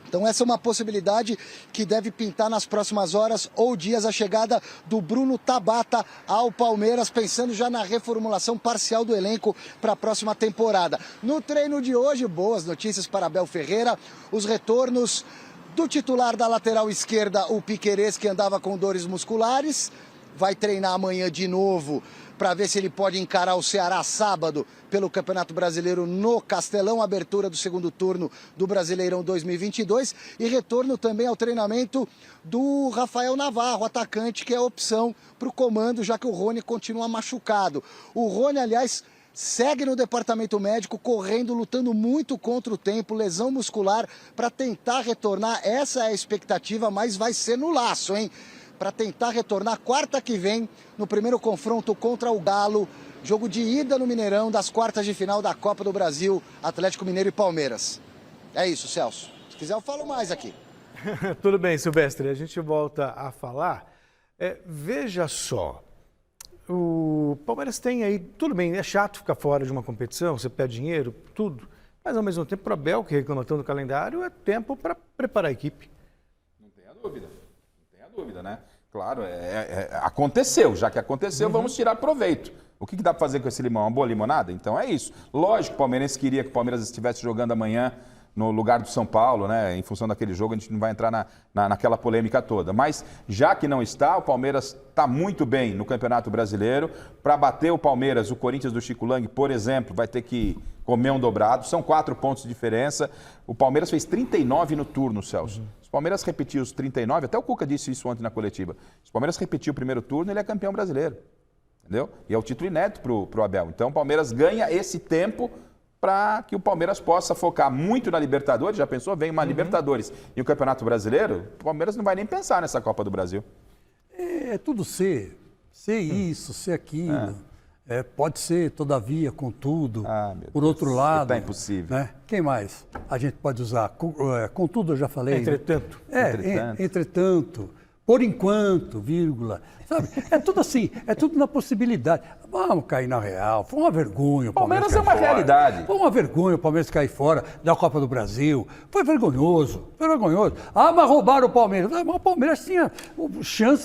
Então essa é uma possibilidade que deve pintar nas próximas horas ou dias a chegada do Bruno Tabata ao Palmeiras, pensando já na reformulação parcial do elenco para a próxima temporada. No treino de hoje, boas notícias para Abel Ferreira, os retornos do titular da lateral esquerda, o Piquerez, que andava com dores musculares, vai treinar amanhã de novo para ver se ele pode encarar o Ceará sábado pelo Campeonato Brasileiro no Castelão, abertura do segundo turno do Brasileirão 2022 e retorno também ao treinamento do Rafael Navarro, atacante, que é a opção para o comando, já que o Rony continua machucado. O Rony, aliás, segue no departamento médico, correndo, lutando muito contra o tempo, lesão muscular, para tentar retornar. Essa é a expectativa, mas vai ser no laço, hein? Para tentar retornar quarta que vem, no primeiro confronto contra o Galo, jogo de ida no Mineirão, das quartas de final da Copa do Brasil, Atlético Mineiro e Palmeiras. É isso, Celso. Se quiser eu falo mais aqui. Tudo bem, Silvestre, a gente volta a falar. Veja só. O Palmeiras tem aí, tudo bem, é chato ficar fora de uma competição, você perde dinheiro, tudo, mas ao mesmo tempo, para o Abel, que reclama tanto do calendário, é tempo para preparar a equipe. Não tenha dúvida, né? Claro, aconteceu, já que aconteceu, vamos tirar proveito. O que dá para fazer com esse limão? Uma boa limonada? Então é isso. Lógico que o palmeirense queria que o Palmeiras estivesse jogando amanhã no lugar do São Paulo, né? Em função daquele jogo, a gente não vai entrar naquela polêmica toda. Mas, já que não está, o Palmeiras está muito bem no Campeonato Brasileiro. Para bater o Palmeiras, o Corinthians do Chico Lang, por exemplo, vai ter que comer um dobrado. São 4 pontos de diferença. O Palmeiras fez 39 no turno, Celso. Se o Palmeiras repetir os 39, até o Cuca disse isso ontem na coletiva. Se o Palmeiras repetir o primeiro turno, ele é campeão brasileiro. Entendeu? E é o título inédito para o Abel. Então, o Palmeiras ganha esse tempo para que o Palmeiras possa focar muito na Libertadores. Já pensou? Vem uma Libertadores e o Campeonato Brasileiro, o Palmeiras não vai nem pensar nessa Copa do Brasil. É tudo ser isso, ser aquilo. Pode ser, todavia, contudo. Por outro lado... Está impossível. Né? Quem mais a gente pode usar? Contudo, eu já falei. Entretanto. Né? Entretanto. Por enquanto, vírgula. Sabe? É tudo assim, é tudo na possibilidade. Vamos cair na real. Foi uma vergonha o Palmeiras é uma realidade. Foi uma vergonha o Palmeiras cair fora da Copa do Brasil. Foi vergonhoso. Foi vergonhoso. Mas roubaram o Palmeiras. Mas o Palmeiras tinha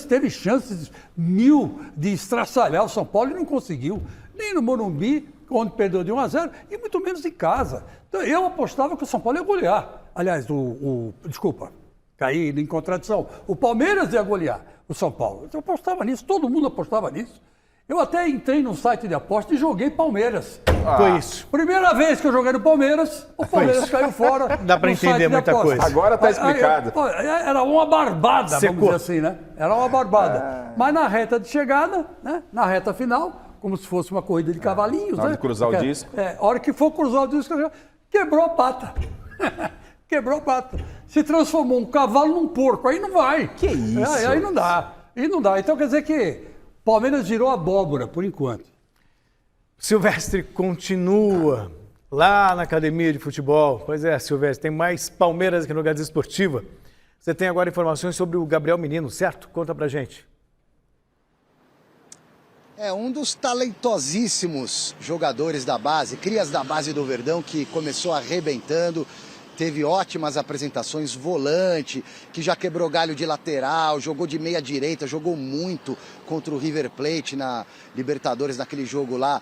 teve chances 1000 de estraçalhar o São Paulo e não conseguiu. Nem no Morumbi onde perdeu de 1-0, e muito menos em casa. Então, eu apostava que o São Paulo ia golear. Aliás, desculpa, caí em contradição. O Palmeiras ia golear o São Paulo. Eu apostava nisso, todo mundo apostava nisso. Eu até entrei num site de aposta e joguei Palmeiras. Foi isso. Primeira vez que eu joguei no Palmeiras, o Palmeiras caiu fora. Dá para entender muita coisa. Agora tá explicado. Era uma barbada, Secou. vamos dizer assim, né? Era uma barbada. Mas na reta de chegada, né? Na reta final, como se fosse uma corrida de cavalinhos, Na hora né? de cruzar o disco. A hora que for cruzar o disco, quebrou a pata. Quebrou a pata. Se transformou um cavalo num porco. Aí não vai. Que isso? Aí não dá. E não dá. Então quer dizer que Palmeiras virou abóbora, por enquanto. Silvestre continua lá na academia de futebol. Pois é, Silvestre, tem mais Palmeiras aqui no Gazeta Esportiva. Você tem agora informações sobre o Gabriel Menino, certo? Conta pra gente. É um dos talentosíssimos jogadores da base, crias da base do Verdão, que começou arrebentando, teve ótimas apresentações, volante, que já quebrou galho de lateral, jogou de meia direita, jogou muito contra o River Plate na Libertadores, naquele jogo lá,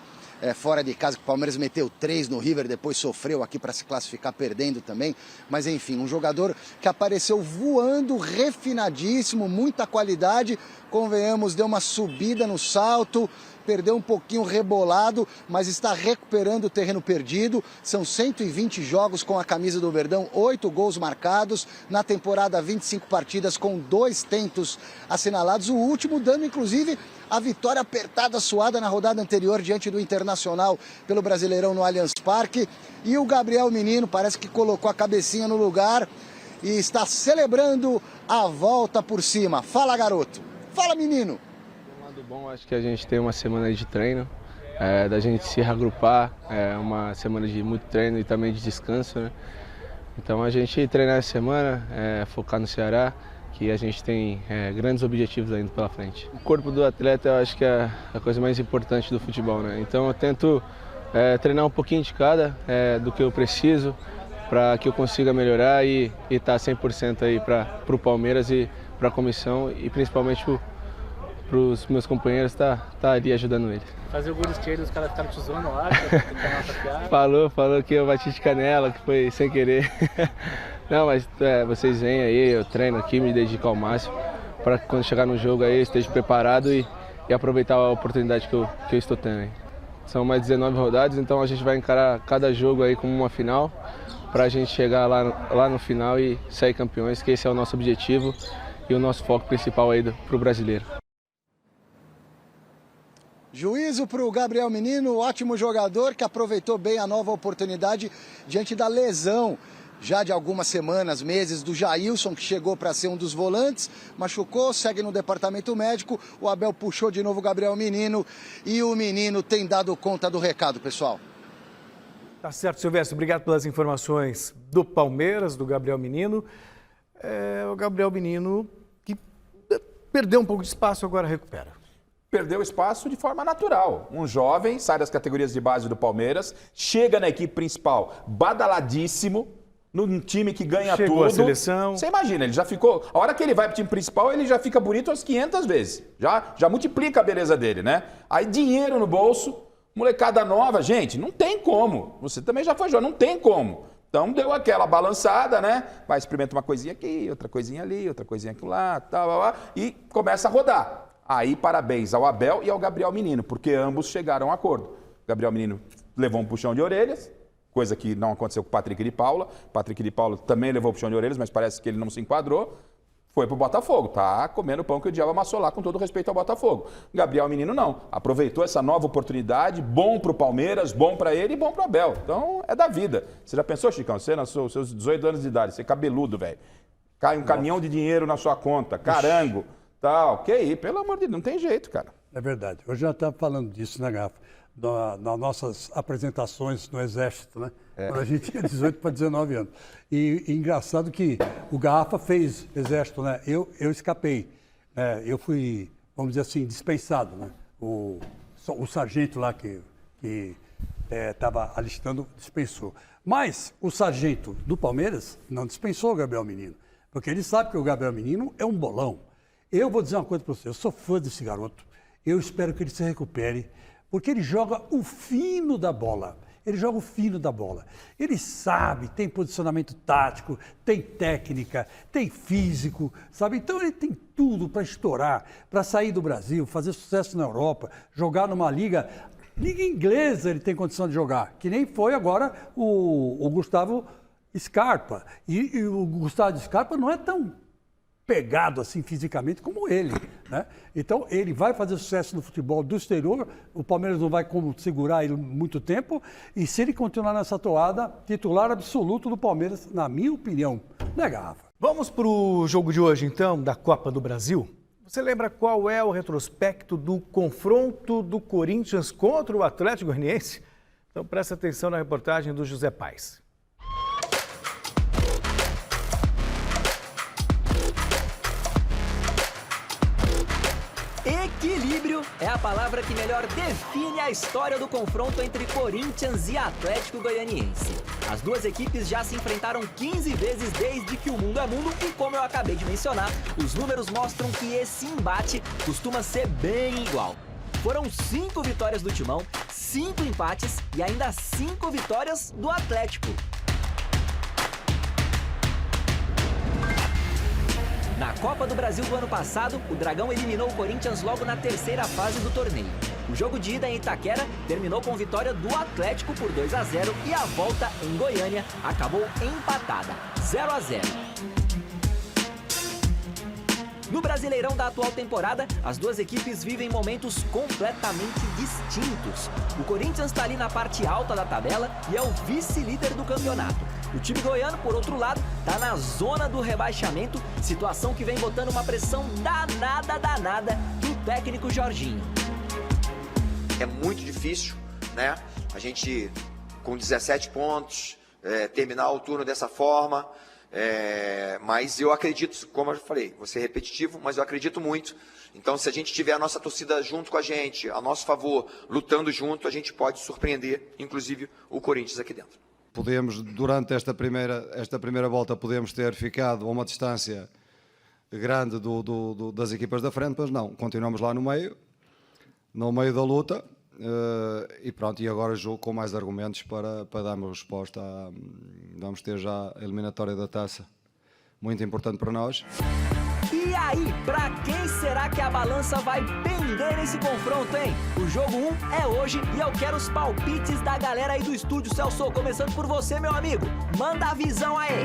fora de casa, que o Palmeiras meteu 3 no River, depois sofreu aqui para se classificar, perdendo também. Mas enfim, um jogador que apareceu voando, refinadíssimo, muita qualidade, convenhamos, deu uma subida no salto, perdeu um pouquinho rebolado, mas está recuperando o terreno perdido. São 120 jogos com a camisa do Verdão, 8 gols marcados. Na temporada, 25 partidas com 2 tentos assinalados. O último dando, inclusive, a vitória apertada, suada na rodada anterior diante do Internacional pelo Brasileirão no Allianz Parque. E o Gabriel Menino parece que colocou a cabecinha no lugar e está celebrando a volta por cima. Fala, garoto. Fala, menino. Bom, acho que a gente tem uma semana de treino, da gente se reagrupar, uma semana de muito treino e também de descanso, né? Então a gente treinar essa semana, focar no Ceará, que a gente tem grandes objetivos ainda pela frente. O corpo do atleta eu acho que é a coisa mais importante do futebol, né? Então eu tento treinar um pouquinho de cada, do que eu preciso, para que eu consiga melhorar e estar 100% aí para o Palmeiras e para a comissão e principalmente para os meus companheiros tá ali ajudando eles. Fazer o gol esquerdo, os caras ficaram te zoando lá, que nossa piada. Falou que eu bati de canela, que foi sem querer. Não, mas vocês vêm aí, eu treino aqui, me dedico ao máximo para que quando chegar no jogo aí eu esteja preparado e aproveitar a oportunidade que eu estou tendo aí. São mais 19 rodadas, então a gente vai encarar cada jogo aí como uma final para a gente chegar lá no final e sair campeões, que esse é o nosso objetivo e o nosso foco principal aí para o brasileiro. Juízo para o Gabriel Menino, ótimo jogador que aproveitou bem a nova oportunidade diante da lesão já de algumas semanas, meses, do Jailson, que chegou para ser um dos volantes, machucou, segue no departamento médico, o Abel puxou de novo o Gabriel Menino e o menino tem dado conta do recado, pessoal. Tá certo, Silvestre, obrigado pelas informações do Palmeiras, do Gabriel Menino. O Gabriel Menino que perdeu um pouco de espaço, agora recupera. Perdeu espaço de forma natural. Um jovem sai das categorias de base do Palmeiras, chega na equipe principal badaladíssimo, num time que ganha tudo. Chegou a seleção. Você imagina, ele já ficou... A hora que ele vai pro time principal, ele já fica bonito umas 500 vezes. Já multiplica a beleza dele, né? Aí dinheiro no bolso, molecada nova. Gente, não tem como. Você também já foi jovem, não tem como. Então deu aquela balançada, né? Vai, experimenta uma coisinha aqui, outra coisinha ali, outra coisinha aqui lá, tal, e começa a rodar. Aí, parabéns ao Abel e ao Gabriel Menino, porque ambos chegaram a acordo. Gabriel Menino levou um puxão de orelhas, coisa que não aconteceu com o Patrick de Paula. Patrick de Paula também levou um puxão de orelhas, mas parece que ele não se enquadrou. Foi pro Botafogo, tá comendo pão que o diabo amassou lá, com todo respeito ao Botafogo. Gabriel Menino não, aproveitou essa nova oportunidade, bom pro Palmeiras, bom para ele e bom pro Abel. Então, é da vida. Você já pensou, Chicão, você nasceu seus 18 anos de idade, você é cabeludo, velho. Cai um caminhão de dinheiro na sua conta, carango. Tal, que aí, pelo amor de Deus, não tem jeito, cara. É verdade. Eu já estava falando disso, né, Garrafa? Nas nossas apresentações no Exército, né? Quando a gente tinha 18 para 19 anos. E engraçado que o Garrafa fez Exército, né? Eu escapei. Eu fui, vamos dizer assim, dispensado, né? O sargento lá que estava alistando dispensou. Mas o sargento do Palmeiras não dispensou o Gabriel Menino. Porque ele sabe que o Gabriel Menino é um bolão. Eu vou dizer uma coisa para você, eu sou fã desse garoto, eu espero que ele se recupere, Porque ele joga o fino da bola. Ele joga o fino da bola. Ele sabe, tem posicionamento tático, tem técnica, tem físico, sabe? Então ele tem tudo para estourar, para sair do Brasil, fazer sucesso na Europa, jogar numa liga inglesa ele tem condição de jogar, que nem foi agora o Gustavo Scarpa. E o Gustavo Scarpa não é tão pegado assim fisicamente como ele, né? Então ele vai fazer sucesso no futebol do exterior, o Palmeiras não vai como segurar ele muito tempo, e se ele continuar nessa toada, titular absoluto do Palmeiras, na minha opinião, né, Garrafa? Vamos para o jogo de hoje, então, da Copa do Brasil. Você lembra qual é o retrospecto do confronto do Corinthians contra o Atlético Goianiense? Então presta atenção na reportagem do José Paes. Equilíbrio é a palavra que melhor define a história do confronto entre Corinthians e Atlético Goianiense. As duas equipes já se enfrentaram 15 vezes desde que o mundo é mundo e, como eu acabei de mencionar, os números mostram que esse embate costuma ser bem igual. Foram 5 vitórias do Timão, 5 empates e ainda 5 vitórias do Atlético. Na Copa do Brasil do ano passado, o Dragão eliminou o Corinthians logo na terceira fase do torneio. O jogo de ida em Itaquera terminou com vitória do Atlético por 2-0 e a volta em Goiânia acabou empatada, 0-0. No Brasileirão da atual temporada, as duas equipes vivem momentos completamente distintos. O Corinthians está ali na parte alta da tabela e é o vice-líder do campeonato. O time goiano, por outro lado, está na zona do rebaixamento, situação que vem botando uma pressão danada no técnico Jorginho. É muito difícil, né? A gente, com 17 pontos, terminar o turno dessa forma. Mas eu acredito, como eu falei, vou ser repetitivo, mas eu acredito muito. Então, se a gente tiver a nossa torcida junto com a gente, a nosso favor, lutando junto, a gente pode surpreender, inclusive, o Corinthians aqui dentro. Podemos, durante esta primeira volta, podemos ter ficado a uma distância grande das equipas da frente, mas não, continuamos lá no meio da luta, e pronto, e agora jogo com mais argumentos para darmos resposta. Vamos ter já a eliminatória da taça, muito importante para nós. E aí, pra quem será que a balança vai pender nesse confronto, hein? O jogo 1 é hoje e eu quero os palpites da galera aí do estúdio, Celso. Começando por você, meu amigo. Manda a visão aí.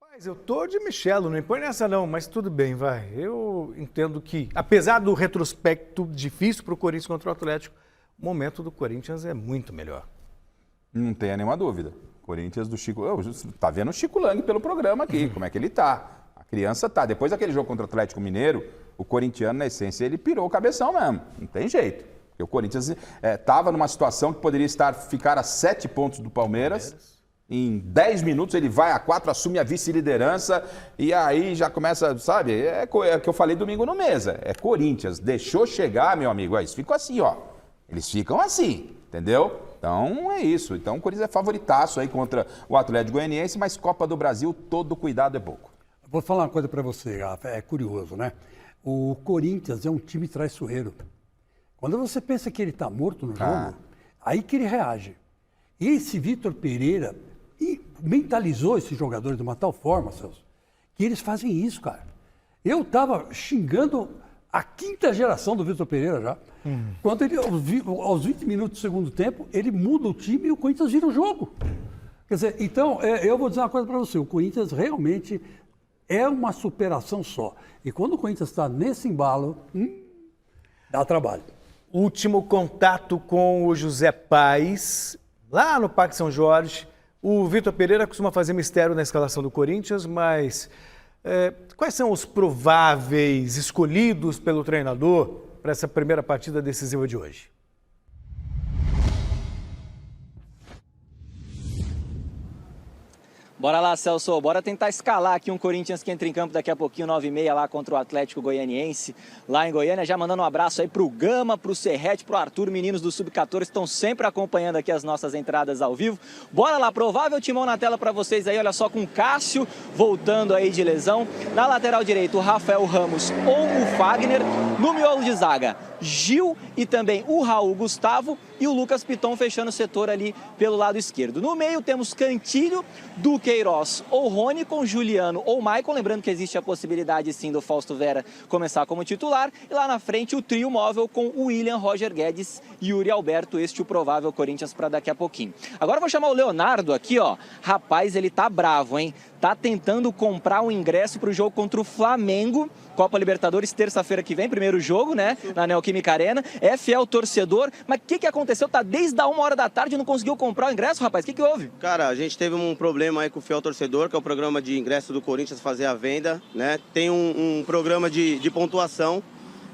Rapaz, eu tô de Michelo, não impõe nessa não, mas tudo bem, vai. Eu entendo que, apesar do retrospecto difícil pro Corinthians contra o Atlético, o momento do Corinthians é muito melhor. Não tenha nenhuma dúvida. Corinthians do Chico... Tá vendo o Chico Lang pelo programa aqui, como é que ele tá. A criança tá. Depois daquele jogo contra o Atlético Mineiro, o corintiano, na essência, ele pirou o cabeção mesmo. Não tem jeito. Porque o Corinthians tava numa situação que poderia ficar a 7 pontos do Palmeiras. Em 10 minutos ele vai a 4, assume a vice-liderança e aí já começa, sabe? É o que eu falei domingo no Mesa. É Corinthians. Deixou chegar, meu amigo. Eles ficam assim, ó. Eles ficam assim, entendeu? Então é isso. Então o Corinthians é favoritaço aí contra o Atlético Goianiense, mas Copa do Brasil, todo cuidado é pouco. Vou falar uma coisa para você, Rafa, é curioso, né? O Corinthians é um time traiçoeiro. Quando você pensa que ele está morto no jogo, aí que ele reage. E esse Vitor Pereira mentalizou esses jogadores de uma tal forma, Celso, que eles fazem isso, cara. Eu estava xingando a 5ª geração do Vitor Pereira já. Quando ele, aos 20 minutos do segundo tempo, ele muda o time e o Corinthians vira o jogo. Quer dizer, então, eu vou dizer uma coisa para você, o Corinthians realmente é uma superação só. E quando o Corinthians está nesse embalo, dá trabalho. Último contato com o José Paes, lá no Parque São Jorge. O Vitor Pereira costuma fazer mistério na escalação do Corinthians, mas quais são os prováveis escolhidos pelo treinador para essa primeira partida decisiva de hoje? Bora lá, Celso, bora tentar escalar aqui um Corinthians que entra em campo daqui a pouquinho, 9h30, lá contra o Atlético Goianiense, lá em Goiânia. Já mandando um abraço aí pro Gama, pro Serrete, pro Arthur, meninos do Sub-14, estão sempre acompanhando aqui as nossas entradas ao vivo. Bora lá, provável timão na tela para vocês aí, olha só, com o Cássio voltando aí de lesão. Na lateral direita, o Rafael Ramos ou o Fagner. No miolo de zaga, Gil e também o Raul Gustavo e o Lucas Piton fechando o setor ali pelo lado esquerdo. No meio temos Cantilho, Duqueiroz ou Rony com Juliano ou Maicon, lembrando que existe a possibilidade sim do Fausto Vera começar como titular. E lá na frente o trio móvel com o William, Roger Guedes e Yuri Alberto, este o provável Corinthians para daqui a pouquinho. Agora eu vou chamar o Leonardo aqui, ó. Rapaz, ele tá bravo, hein? Tá tentando comprar um ingresso para o jogo contra o Flamengo, Copa Libertadores, terça-feira que vem, primeiro jogo, né, na Neoquímica Arena. É fiel torcedor, mas o que aconteceu? Tá desde a 1h da tarde e não conseguiu comprar o ingresso, rapaz? O que houve? Cara, a gente teve um problema aí com o fiel torcedor, que é o programa de ingresso do Corinthians fazer a venda, né? Tem um programa de pontuação,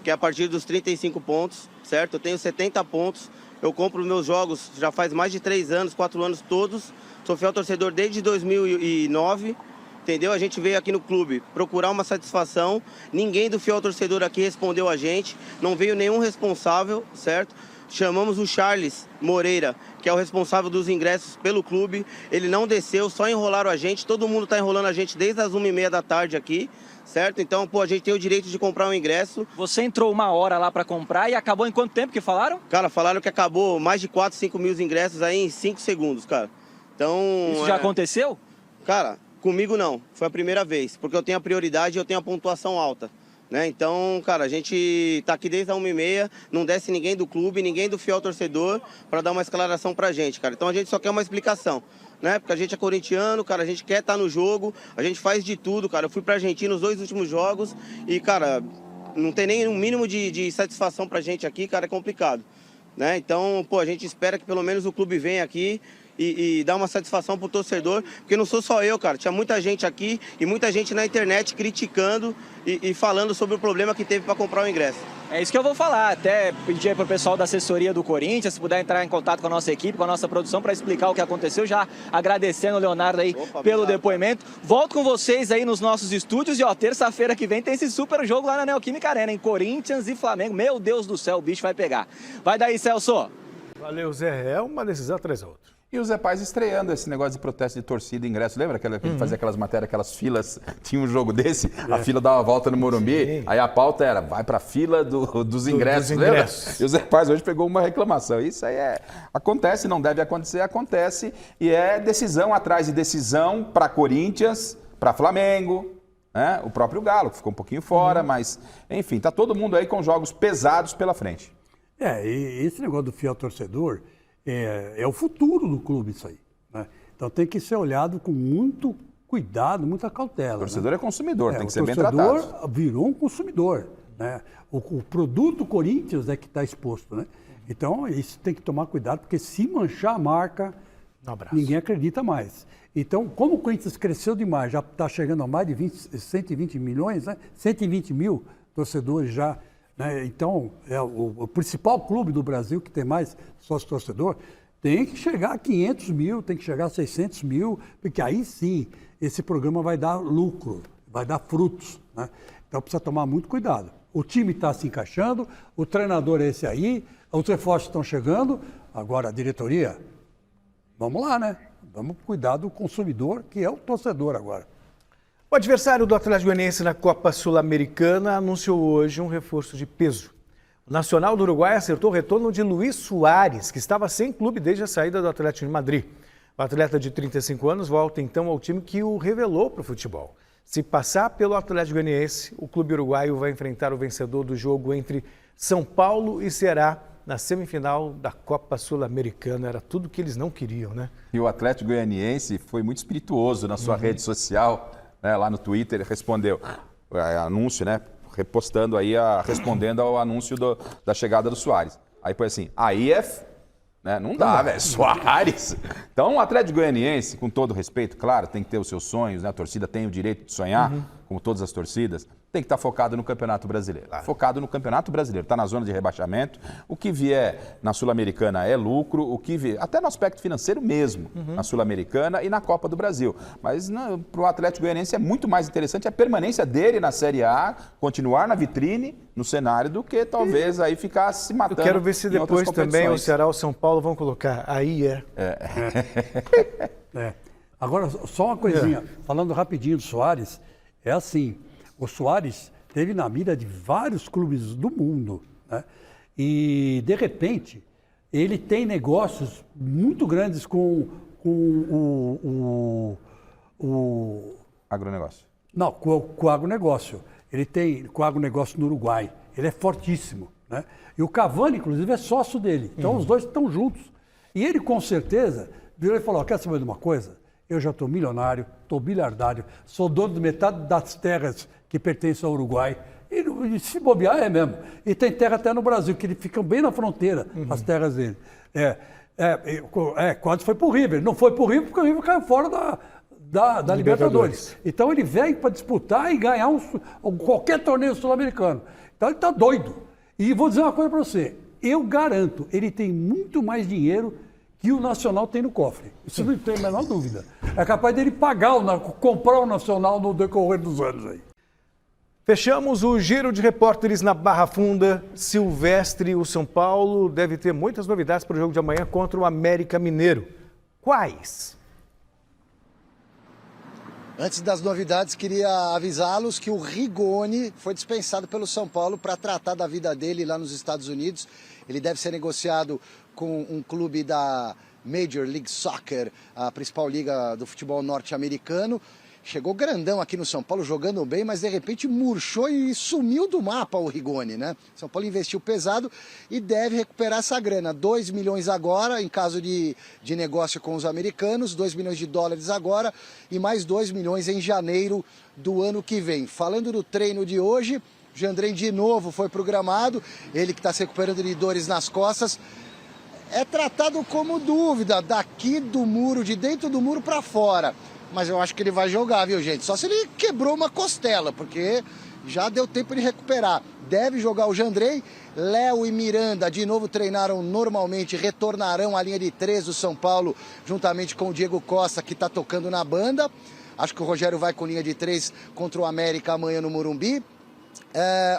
que é a partir dos 35 pontos, certo? Eu tenho 70 pontos, eu compro meus jogos já faz mais de 3 anos, 4 anos todos. Sou fiel torcedor desde 2009, entendeu? A gente veio aqui no clube procurar uma satisfação, ninguém do fiel torcedor aqui respondeu a gente, não veio nenhum responsável, certo? Chamamos o Charles Moreira, que é o responsável dos ingressos pelo clube, ele não desceu, só enrolaram a gente, todo mundo está enrolando a gente desde as 1h30 da tarde aqui, certo? Então, pô, a gente tem o direito de comprar um ingresso. Você entrou 1 hora lá para comprar e acabou em quanto tempo que falaram? Cara, falaram que acabou mais de 4, 5 mil ingressos aí em 5 segundos, cara. Então, isso já aconteceu? Cara, comigo não. Foi a primeira vez, porque eu tenho a prioridade e eu tenho a pontuação alta, né? Então, cara, a gente tá aqui desde a 1h30, não desce ninguém do clube, ninguém do fiel torcedor para dar uma esclaração pra gente, cara. Então a gente só quer uma explicação, né? Porque a gente é corintiano, cara, a gente quer estar no jogo, a gente faz de tudo, cara. Eu fui pra Argentina nos 2 últimos jogos e, cara, não tem nem um mínimo de satisfação pra gente aqui, cara, é complicado, né? Então, pô, a gente espera que pelo menos o clube venha aqui e dar uma satisfação pro torcedor, porque não sou só eu, cara, tinha muita gente aqui e muita gente na internet criticando e falando sobre o problema que teve para comprar o ingresso. É isso que eu vou falar, até pedir aí pro pessoal da assessoria do Corinthians, se puder entrar em contato com a nossa equipe, com a nossa produção, para explicar o que aconteceu, já agradecendo o Leonardo aí pelo depoimento. Volto com vocês aí nos nossos estúdios e, ó, terça-feira que vem tem esse super jogo lá na Neoquímica Arena, em Corinthians e Flamengo. Meu Deus do céu, o bicho vai pegar. Vai daí, Celso. Valeu, Zé. É uma decisão atrás da outra. E o Zé Paz estreando esse negócio de protesto de torcida e ingresso. Lembra que ele fazia aquelas matérias, aquelas filas? Tinha um jogo desse, a fila dava a volta no Morumbi, sim. Aí a pauta era, vai pra fila dos ingressos, lembra? E o Zé Paz hoje pegou uma reclamação. Isso aí acontece, não deve acontecer, acontece. E é decisão atrás de decisão para Corinthians, para Flamengo, né? O próprio Galo, que ficou um pouquinho fora, mas, enfim, tá todo mundo aí com jogos pesados pela frente. E esse negócio do fiel torcedor é o futuro do clube, isso aí, né? Então tem que ser olhado com muito cuidado, muita cautela. O torcedor, né? É consumidor, tem que ser bem tratado. O torcedor virou um consumidor, né? O produto Corinthians é que está exposto, né? Então isso tem que tomar cuidado, porque se manchar a marca, ninguém acredita mais. Então, como o Corinthians cresceu demais, já está chegando a mais de 120 milhões, né? 120 mil torcedores já. Então, é o principal clube do Brasil que tem mais sócio-torcedor, tem que chegar a 500 mil, tem que chegar a 600 mil, porque aí sim, esse programa vai dar lucro, vai dar frutos, né? Então precisa tomar muito cuidado. O time está se encaixando, o treinador é esse aí, os reforços estão chegando, agora a diretoria, vamos lá, né? Vamos cuidar do consumidor, que é o torcedor agora. O adversário do Atlético Goianiense na Copa Sul-Americana anunciou hoje um reforço de peso. O Nacional do Uruguai acertou o retorno de Luiz Soares, que estava sem clube desde a saída do Atlético de Madrid. O atleta de 35 anos volta então ao time que o revelou para o futebol. Se passar pelo Atlético Goianiense, o clube uruguaio vai enfrentar o vencedor do jogo entre São Paulo e Ceará na semifinal da Copa Sul-Americana. Era tudo que eles não queriam, né? E o Atlético Goianiense foi muito espirituoso na sua rede social, né, lá no Twitter, respondeu, anúncio, né, repostando aí, respondendo ao anúncio da chegada do Soares. Aí foi assim, né, não dá, velho, Soares. Então o Atlético Goianiense, com todo respeito, claro, tem que ter os seus sonhos, né, a torcida tem o direito de sonhar, como todas as torcidas, tem que estar focado no Campeonato Brasileiro. Focado no Campeonato Brasileiro. Está na zona de rebaixamento. O que vier na Sul-Americana é lucro, o que vier, até no aspecto financeiro mesmo, na Sul-Americana e na Copa do Brasil. Mas para o Atlético Goianiense é muito mais interessante a permanência dele na Série A, continuar na vitrine, no cenário, do que talvez aí ficar se matando. Eu quero ver se depois também o Ceará ou o São Paulo vão colocar. Aí Agora, só uma coisinha, falando rapidinho do Soares, é assim, o Soares esteve na mira de vários clubes do mundo, né? E, de repente, ele tem negócios muito grandes com o agronegócio. Não, com o agronegócio. Ele tem com o agronegócio no Uruguai. Ele é fortíssimo, né? E o Cavani, inclusive, é sócio dele. Então, os dois estão juntos. E ele, com certeza, virou e falou, quer saber de uma coisa? Eu já estou milionário, estou bilhardário, sou dono de metade das terras que pertencem ao Uruguai. E se bobear, é mesmo. E tem terra até no Brasil, que eles ficam bem na fronteira, as terras dele. Quase foi para o River. Não foi para o River porque o River caiu fora da Libertadores. Então ele veio para disputar e ganhar qualquer torneio sul-americano. Então ele está doido. E vou dizer uma coisa para você. Eu garanto, ele tem muito mais dinheiro que o Nacional tem no cofre. Isso não tem a menor dúvida. É capaz dele comprar o Nacional no decorrer dos anos aí. Fechamos o giro de repórteres na Barra Funda. Silvestre, o São Paulo deve ter muitas novidades para o jogo de amanhã contra o América Mineiro. Quais? Antes das novidades, queria avisá-los que o Rigoni foi dispensado pelo São Paulo para tratar da vida dele lá nos Estados Unidos. Ele deve ser negociado com um clube da Major League Soccer, a principal liga do futebol norte-americano. Chegou grandão aqui no São Paulo, jogando bem, mas de repente murchou e sumiu do mapa o Rigoni, né? São Paulo investiu pesado e deve recuperar essa grana. 2 milhões agora, em caso de negócio com os americanos, 2 milhões de dólares agora e mais 2 milhões em janeiro do ano que vem. Falando do treino de hoje, Jandrei de novo foi programado, ele que está se recuperando de dores nas costas. É tratado como dúvida, daqui do muro, de dentro do muro para fora. Mas eu acho que ele vai jogar, viu, gente? Só se ele quebrou uma costela, porque já deu tempo de recuperar. Deve jogar o Jandrei. Léo e Miranda de novo treinaram normalmente, retornarão à linha de 3 do São Paulo, juntamente com o Diego Costa, que está tocando na banda. Acho que o Rogério vai com linha de 3 contra o América amanhã no Morumbi.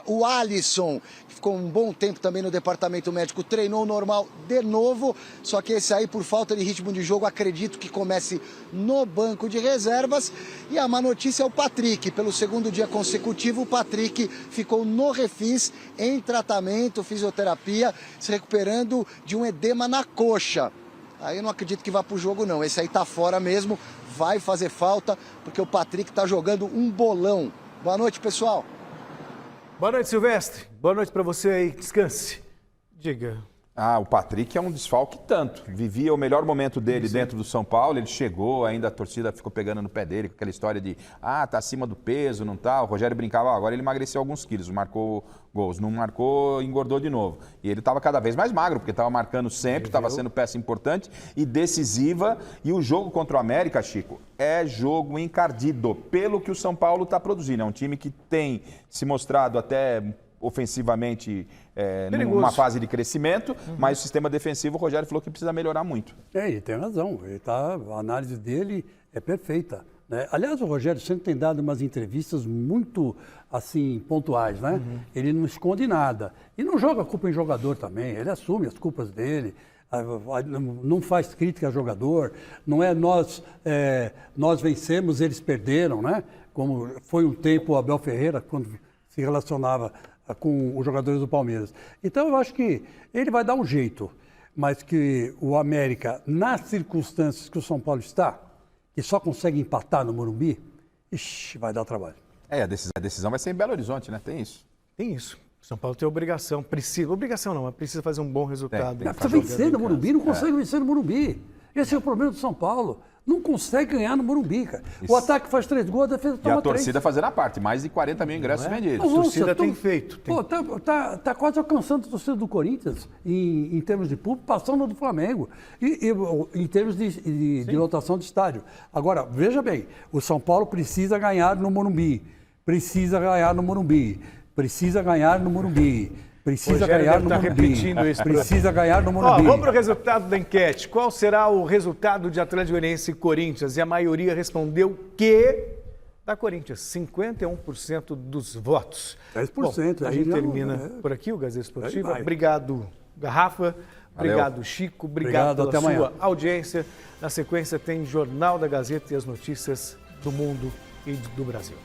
O Alisson, que ficou um bom tempo também no departamento médico, treinou normal de novo, só que esse aí, por falta de ritmo de jogo, acredito que comece no banco de reservas. E a má notícia é o Patrick. Pelo segundo dia consecutivo, o Patrick ficou no Refis, em tratamento, fisioterapia, se recuperando de um edema na coxa. Aí eu não acredito que vá pro jogo, não. Esse aí tá fora mesmo, vai fazer falta, porque o Patrick tá jogando um bolão. Boa noite, pessoal. Boa noite, Silvestre. Boa noite para você aí. Descanse. Diga. O Patrick é um desfalque tanto. Vivia o melhor momento dele dentro do São Paulo, ele chegou, ainda a torcida ficou pegando no pé dele, com aquela história de, tá acima do peso, não tá? O Rogério brincava, agora ele emagreceu alguns quilos, marcou gols, não marcou, engordou de novo. E ele estava cada vez mais magro, porque estava marcando sempre, estava sendo peça importante e decisiva. E o jogo contra o América, Chico, é jogo encardido, pelo que o São Paulo está produzindo. É um time que tem se mostrado até ofensivamente numa fase de crescimento, mas o sistema defensivo, o Rogério falou que precisa melhorar muito. Ele tem razão, a análise dele é perfeita, né? Aliás, o Rogério sempre tem dado umas entrevistas muito assim, pontuais, né? Ele não esconde nada e não joga a culpa em jogador também, ele assume as culpas dele, não faz crítica a jogador, não é nós vencemos, eles perderam, né? Como foi um tempo o Abel Ferreira, quando se relacionava com os jogadores do Palmeiras. Então eu acho que ele vai dar um jeito, mas que o América, nas circunstâncias que o São Paulo está, que só consegue empatar no Morumbi, vai dar trabalho. A decisão vai ser em Belo Horizonte, né? Tem isso. Tem isso. O São Paulo tem obrigação, mas precisa fazer um bom resultado. Precisa vencer no Morumbi, não consegue vencer no Morumbi. Esse é o problema do São Paulo. Não consegue ganhar no Morumbi, cara. O ataque faz 3 gols, a defesa toma 3. E a torcida fazendo a parte, mais de 40 mil ingressos vendidos. A torcida tem feito. Tá quase alcançando a torcida do Corinthians em termos de público, passando do Flamengo, e em termos de lotação de estádio. Agora, veja bem, o São Paulo precisa ganhar no Morumbi. precisa ganhar no Morumbi. Precisa ganhar no Morumbi. Precisa ganhar no Morumbi. Precisa ganhar no Morumbi. Vamos para o resultado da enquete. Qual será o resultado de Atlético Goianiense e Corinthians? E a maioria respondeu que da Corinthians, 51% dos votos. 10%. Bom, a gente termina por aqui o Gazeta Esportiva. Obrigado, Garrafa. Obrigado, Chico. Obrigado pela sua audiência. Na sequência tem Jornal da Gazeta e as notícias do mundo e do Brasil.